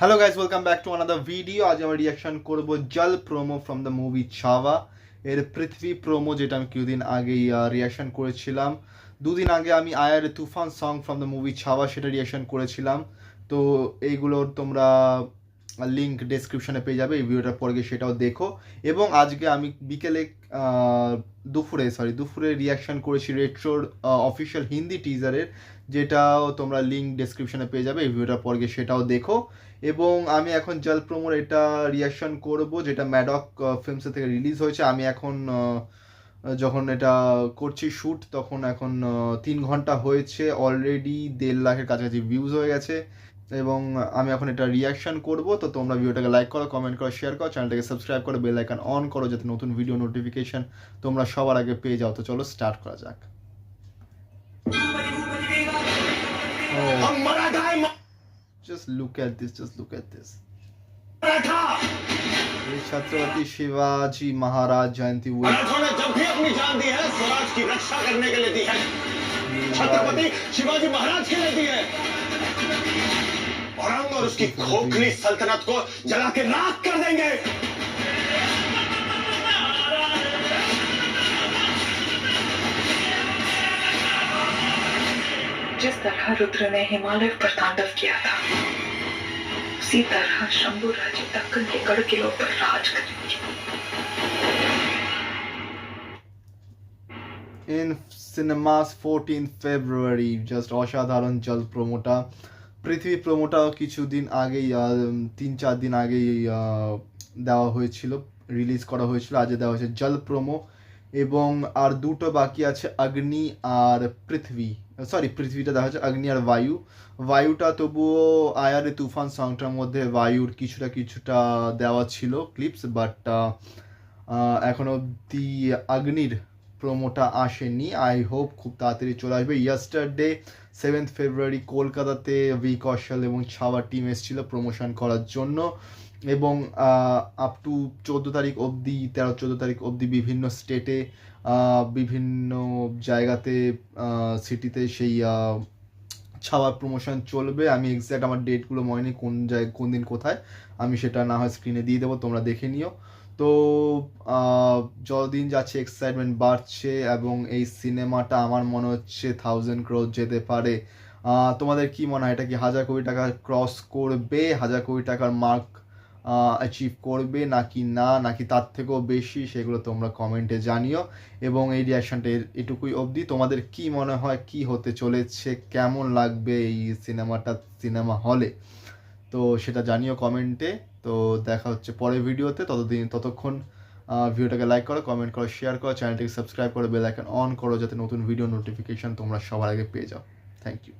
Hello guys, welcome back to another video. আজ আমরা reaction করব জল প্রোমো ফ্রম দ্য মুভি ছাওয়া এর পৃথিবী প্রোমো, যেটা আমি কিছুদিন আগেই রিয়াকশন করেছিলাম। দুদিন আগে আমি আয়ার তুফান সং ফ্রম দ্য মুভি ছাওয়া সেটা রিয়াকশন করেছিলাম। তো এইগুলোর তোমরা লিঙ্ক ডেসক্রিপশনে পেয়ে যাবে, এই ভিডিওটার পরে গিয়ে সেটাও দেখো। এবং আজকে আমি বিকেলে দুপুরে রিয়াকশন করেছি রেট্রোর অফিসিয়াল হিন্দি টিজারের, যেটাও তোমরা লিঙ্ক ডেসক্রিপশনে পেয়ে যাবে, এই ভিডিওটার পর গিয়ে সেটাও দেখো। এবং আমি এখন জল প্রোমোর এটা রিয়াকশন করব, যেটা ম্যাডক ফিল্মসের থেকে রিলিজ হয়েছে। আমি এখন যখন এটা করছি শ্যুট, তখন এখন 3 ঘন্টা হয়েছে, অলরেডি 1.5 লাখের কাছাকাছি ভিউজ হয়ে গেছে। এবং আমি এখন এটা রিয়াকশন করব। তো তোমরা ভিডিওটাকে লাইক করো, কমেন্ট করো, শেয়ার করো, চ্যানেলটাকে সাবস্ক্রাইব করো, বেল আইকন অন করো, যাতে নতুন ভিডিও নোটিফিকেশন তোমরা সবার আগে পেয়ে যাও। তো চলো স্টার্ট করা যাক। Just look at this, just look at this. Chhatrapati Shivaji Maharaj जयंती हुई। मराठों ने जब भी अपनी जान दी है, स्वराज की रक्षा करने के लिए दी है। छत्रपति शिवाजी महाराज के लिए दी है। औरंग और उसकी खोखली सल्तनत को जला के राख कर देंगे। जिस तरह रुद्र ने हिमालय पर तांडव किया था, उसी तरह शंभू राज्य दक्कन के गढ़ किलों पर राज करेंगे। In cinemas 14th February, just অসাধারণ জল প্রোমোটা। পৃথিবী প্রোমোটা কিছুদিন আগেই 3-4 দিন আগেই দেওয়া হয়েছিল, রিলিজ করা হয়েছিল। আজ দেওয়া হয়েছে জল প্রোমো। এবং আর দুটো বাকি আছে, অগ্নি আর পৃথিবী। পৃথিবীটা দেখা হচ্ছে, অগ্নি আর বায়ুটা তবুও আয়ার তুফান সংটার মধ্যে বায়ুর কিছুটা দেওয়া ছিল ক্লিপস, বাট এখন অবধি অগ্নির প্রোমোটা আসেনি। আই হোপ খুব তাড়াতাড়ি চলে আসবে। ইয়েস্টারডে 7th February কলকাতাতে ভি কৌশল এবং ছাওয়া টিম এসেছিল প্রমোশন করার জন্য। এবং আপ টু 13 তারিখ অবধি বিভিন্ন স্টেটে, বিভিন্ন জায়গাতে, সিটিতে সেই ছাওয়ার প্রমোশন চলবে। আমি এক্স্যাক্ট আমার ডেটগুলো মনে নেই কোন দিন কোথায়, আমি সেটা না হয় স্ক্রিনে দিয়ে দেবো, তোমরা দেখে নিও। তো যতদিন যাচ্ছে এক্সাইটমেন্ট বাড়ছে, এবং এই সিনেমাটা আমার মনে হচ্ছে 1000 crore যেতে পারে। তোমাদের কি মনে হয়, এটা কি 1000 কোটি টাকা ক্রস করবে, 1000 কোটি টাকার মার্ক অ্যাচিভ করবে নাকি তার থেকেও বেশি? সেগুলো তোমরা কমেন্টে জানিও। এবং এই রিয়াকশনটা এটুকুই অবধি। তোমাদের কি মনে হয় কি হতে চলেছে, কেমন লাগবে এই সিনেমা হলে, তো সেটা জানিও কমেন্টে। তো দেখা হচ্ছে পরের ভিডিওতে। ততক্ষণ ভিডিওটাকে লাইক করো, কমেন্ট করো, শেয়ার করো, চ্যানেলটাকে সাবস্ক্রাইব করো, বেল আইকন অন করো, যাতে নতুন ভিডিও নোটিফিকেশন তোমরা সবার আগে পেয়ে যাও। Thank you.